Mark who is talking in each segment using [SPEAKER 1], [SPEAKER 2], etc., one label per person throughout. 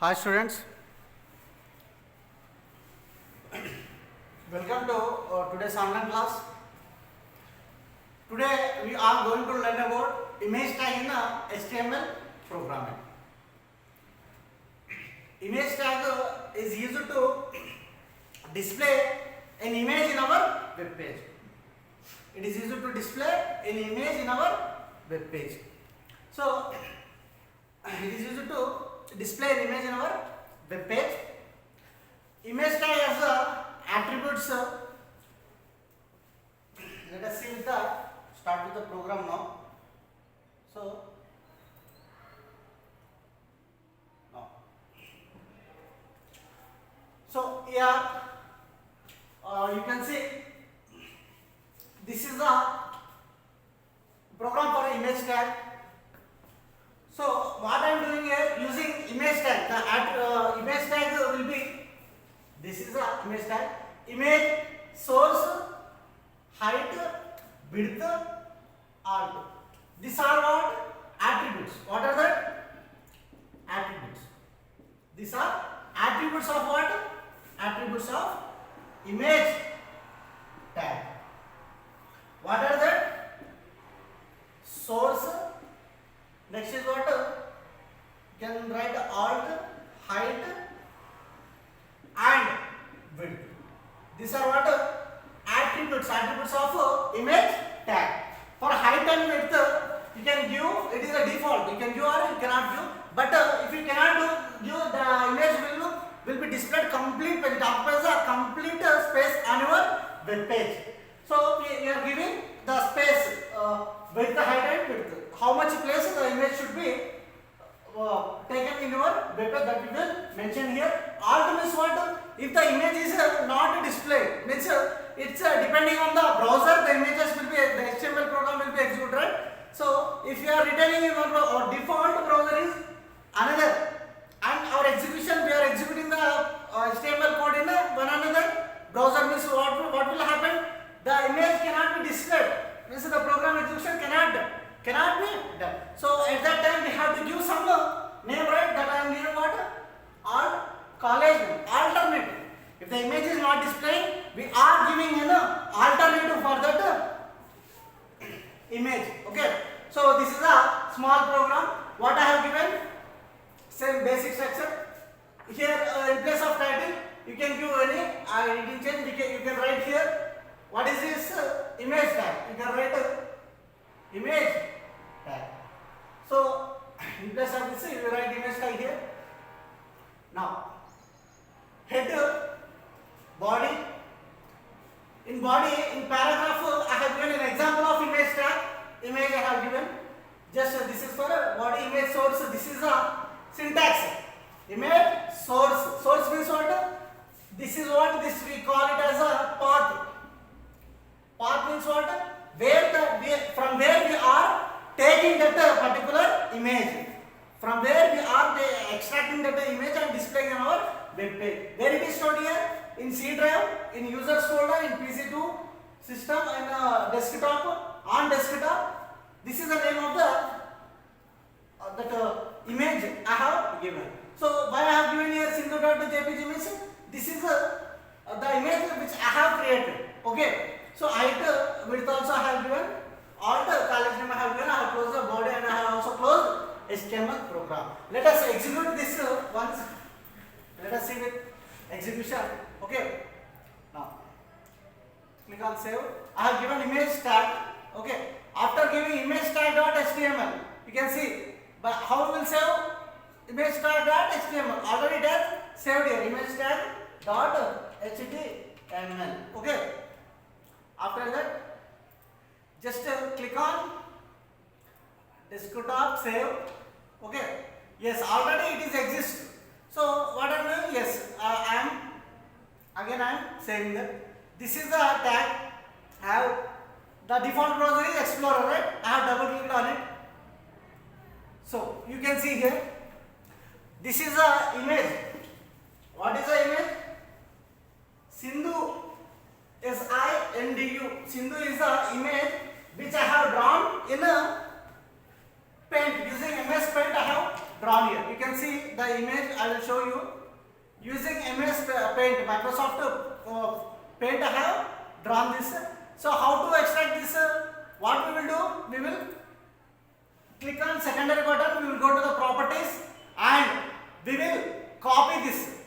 [SPEAKER 1] Hi students, welcome to today's online class. Today we are going to learn about image tag in HTML programming. Image tag is used to display an image in our web page. It is used to display an image in our web page. So it is used to display an image in our web page. Image tag has attributes. Let us see with the start with the program now. So here you can see this is the program for image tag. So what I am doing here, using image tag, the image tag will be, this is the image tag, image source, height, width, alt. These are what? Attributes. What are the attributes? These are attributes of what? Attributes of image tag. What are the source? Next is what? You can write alt, height and width. These are what? Attributes of image tag. For height and width, you can give, it is a default, you can give or you cannot give. But if you cannot give, the image will be displayed complete when it occupies a complete space on your web page. So we are giving the space width, height and width. How much place the image should be taken in your web page, that we will mention here. Alt means what? If the image is not displayed, means it's depending on the browser, the images will be, the HTML program will be executed, right? So if you are returning in our default browser is another, and our execution, we are executing the HTML code in one another browser, means what will happen? The image cannot be displayed, means the program execution cannot be done. So at that time we have to give some name, right? That I am giving what? College name, alternative. If the image is not displaying, we are giving an alternative for that image. Okay. So this is a small program. What I have given, same basic structure. Here in place of title, you can give any it change. You can write here. What is this image tag? You can write image tag. So in place of this, you write image tag here. Now header, body. In body, in paragraph, I have given an example of image tag. Image I have given. Just this is for body image source. This is a syntax. Image source. Source means what? This is what this we call it as a path. Path means what? From where we are taking that particular image. From where we are extracting that image and displaying on our web page. Where it is stored here? In C drive, in users folder, in PC2 system, and desktop, on desktop. This is the name of that image I have given. So why I have given here Sindhu.jpg means this is the image which I have created. Okay. So height, width also I have given. Alt, college name I have given. I have closed the body and I have also closed HTML program. Let us execute this once. Let us see with execution. Okay. Now click on save. I have given image tag. Okay. After giving image tag.html, you can see. But how we will save image tag.html? Already it has saved here. Image tag.html. Okay. After that, just click on desktop save. Okay. Yes, already it is exists. So what I am doing? Yes, I am saving that. This is the tag. I have the default browser is Explorer, right? I have double clicked on it. So you can see here. This is the image. What is the image? Sindhu. SINDU. Sindhu is the image which I have drawn in a paint. Using MS Paint I have drawn here. You can see the image. I will show you using MS Paint, Microsoft Paint. I have drawn this. So how to extract this? What we will do? We will click on secondary button. We will go to the properties and we will copy this.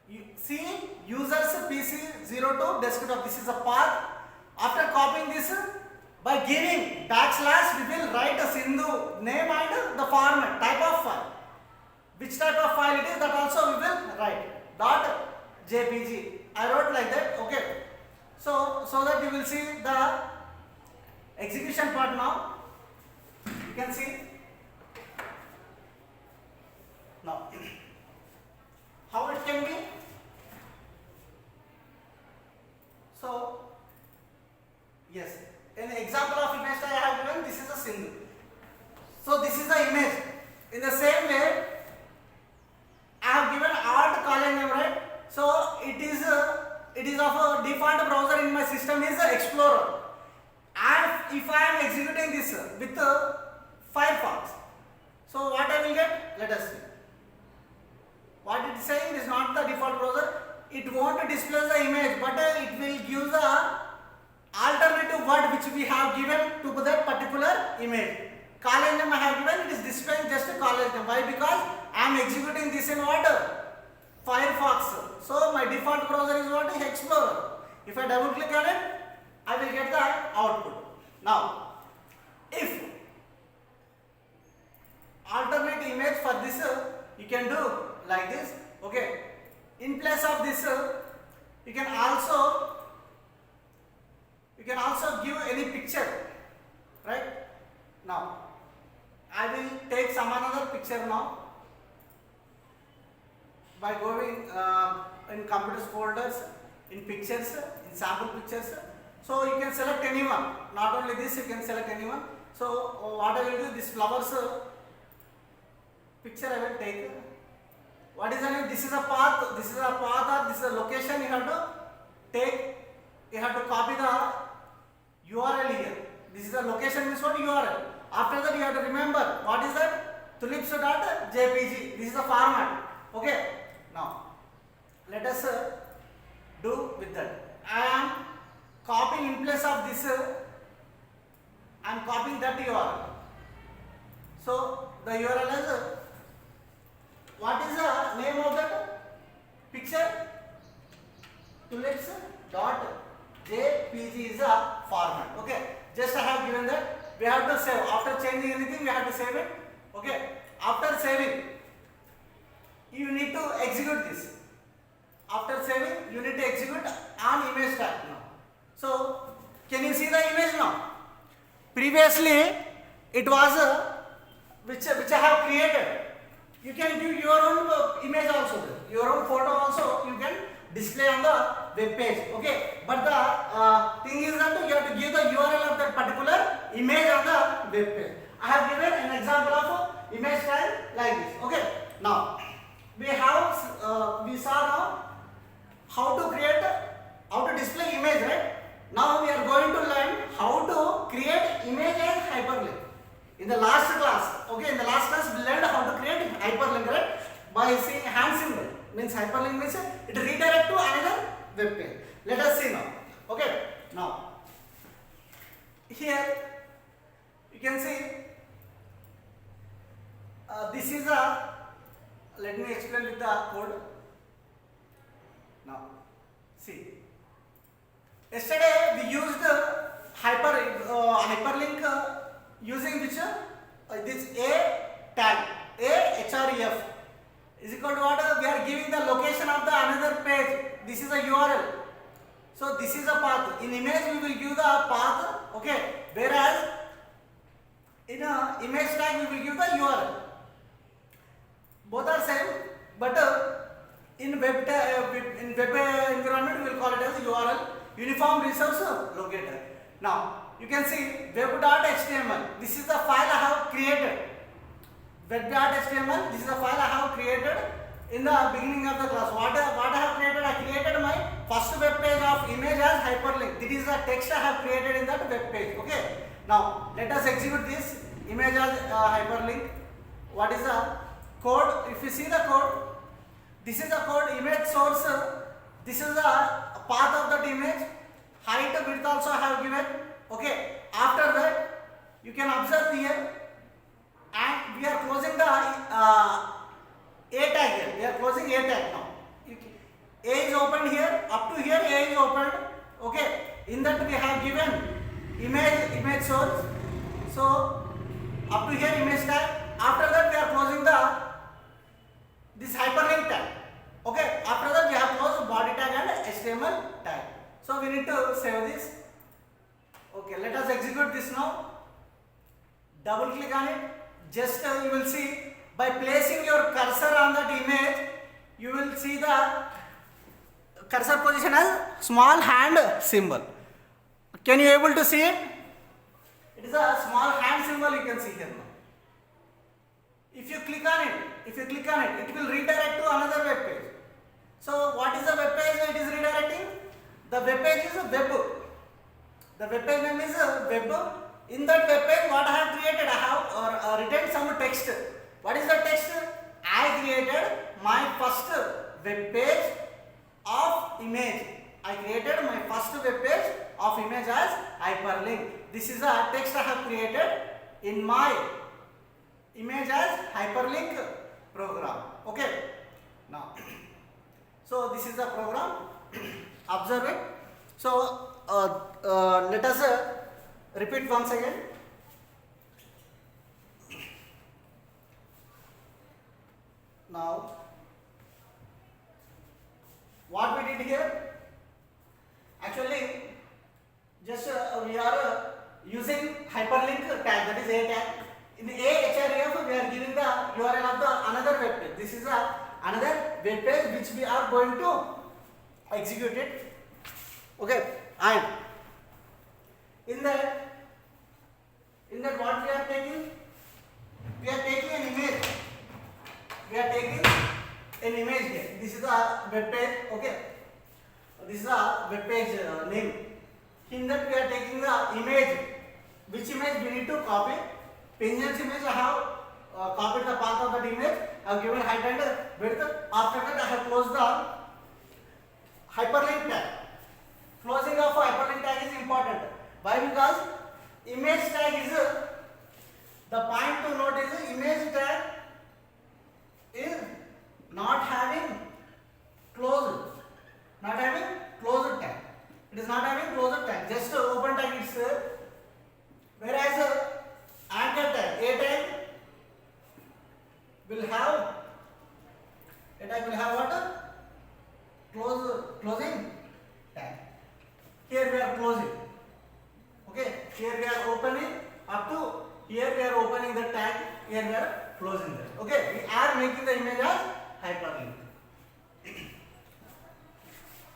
[SPEAKER 1] You see, users PC02 desktop. This is a path. After copying this, by giving backslash, we will write a Sindhu name and the format, type of file. Which type of file it is, that also we will write. .jpg. I wrote like that. Okay. So that you will see the execution part now. You can see now how it can be. So yes, an example of image I have given. This is a Sindhu. So this is the image. In the same way, I have given alt column name, right? So it is of a default browser in my system is Explorer. And if I am executing this with Firefox, so what I will get? Let us see. What it is saying is not the default browser. It won't display the image, but it will give the alternative word which we have given to that particular image. College name I have given, it is displaying just a college name. Why? Because I am executing this in what? Firefox. So my default browser is what? Explorer. If I double click on it, I will get the output. Now, if alternate image for this, you can do like this. Okay. In place of this, you can also give any picture, right? Now, I will take some another picture now by going in computers folders, in pictures, in sample pictures. So you can select anyone. Not only this, you can select anyone. So what I will do, this flowers picture I will take. What is the name? This is a path. This is a path or this is a location. You have to take. You have to copy the URL here. This is a location means what? URL. After that, you have to remember what is that? Tulips.jpg. This is the format. Okay. Now, let us do with that. I am copying in place of this. I am copying that URL. So the URL is what is the name of that picture? Tulips.jpg is a format. Okay. Just I have given that. We have to save. After changing anything, we have to save it. Okay. After saving, you need to execute this. After saving, you need to execute on image tag now. So, can you see the image now? Previously, it was which I have created. You can give your own image also, your own photo also you can display on the web page. Okay, but the thing is that you have to give the URL of that particular image on the web page. I have given an example of image file like this. Okay, now we saw now how to display image, right? Now we are going to learn how to create image and hyperlink. In the last class, okay, in the last class we learned how to create hyperlink, right? By seeing hand symbol, means hyperlink means it redirect to another web page. Let us see now. Okay, now here you can see this is a. Let me explain with the code. Now, see. Yesterday we used hyperlink using which this a tag, href is equal to what? We are giving the location of the another page. This is a URL. So this is a path. In image we will give the path. Okay. Whereas in a image tag we will give the URL. Both are same, but in web environment we will call it as URL, uniform resource locator. Now you can see web.html. This is the file I have created. Web.html. This is the file I have created in the beginning of the class. What I have created? I created my first web page of image as hyperlink. This is the text I have created in that web page. Okay. Now let us execute this image as hyperlink. What is the code. If you see the code, this is the code image source. This is the path of that image. Height, width also I have given. Okay. After that, you can observe here, and we are closing the A tag here. We are closing A tag now. A is opened here. Up to here, A is opened. Okay. In that we have given image source. So up to here image tag. After that we are closing this hyperlink tag. Okay. After that we have closed body tag and HTML tag. So we need to save this. Okay. Let us execute this now. Double click on it. Just you will see, by placing your cursor on that image, you will see the cursor position as small hand symbol. Can you able to see it? It is a small hand symbol you can see here now. If you click on it, it will redirect to another web page. So what is the web page it is redirecting? The web page is a web. The web page name is a web. In that web page, what I have created, I have written some text. What is the text? I created my first web page of image. I created my first web page of image as hyperlink. This is a text I have created in my image as hyperlink program. Okay. Now, so this is the program. Observe it. So let us repeat once again. Now, what we did here? Actually, just we are using hyperlink tag, that is A tag. In ahref, we are giving the URL of the another web page. This is another web page which we are going to execute it. Okay, and in that what we are taking? We are taking an image. We are taking an image here. This is the web page. Okay. This is the web page name. In that we are taking the image. Which image we need to copy? Pingen's image I have copied the path of that image. I have given height and width. After that I have closed the hyperlink tag. Closing of hyperlink tag is important. Why? Because image tag is the point to note is image tag is not having closed tag. It is not having closed tag. Just open tag is whereas anchor tag, A tag will have what? Closing tag. Here we are closing. Okay, here we are opening up to here we are opening the tag, here we are closing that. Okay, we are making the image as hyperlink.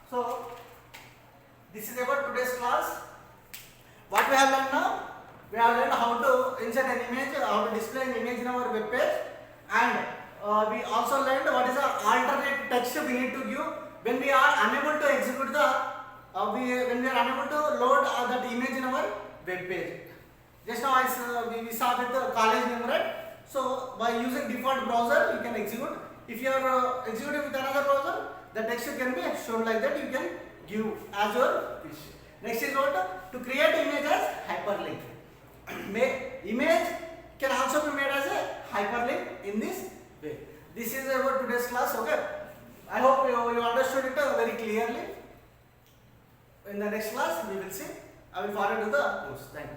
[SPEAKER 1] So this is about today's class. What we have learned now? We have learned how to insert an image, how to display an image in our web page, and we also learned what is the alternate text we need to give when we are unable to execute the when we are unable to load that image in our web page. Just now we saw with the college name, right? So by using default browser you can execute. If you are executing with another browser, the text can be shown like that. You can give as your wish. Next is what? To create image as hyperlink. Image can also be made as a hyperlink in this way. This is about today's class. Okay. I hope you understood it very clearly. In the next class we will see. I will forward to the course. Thank you.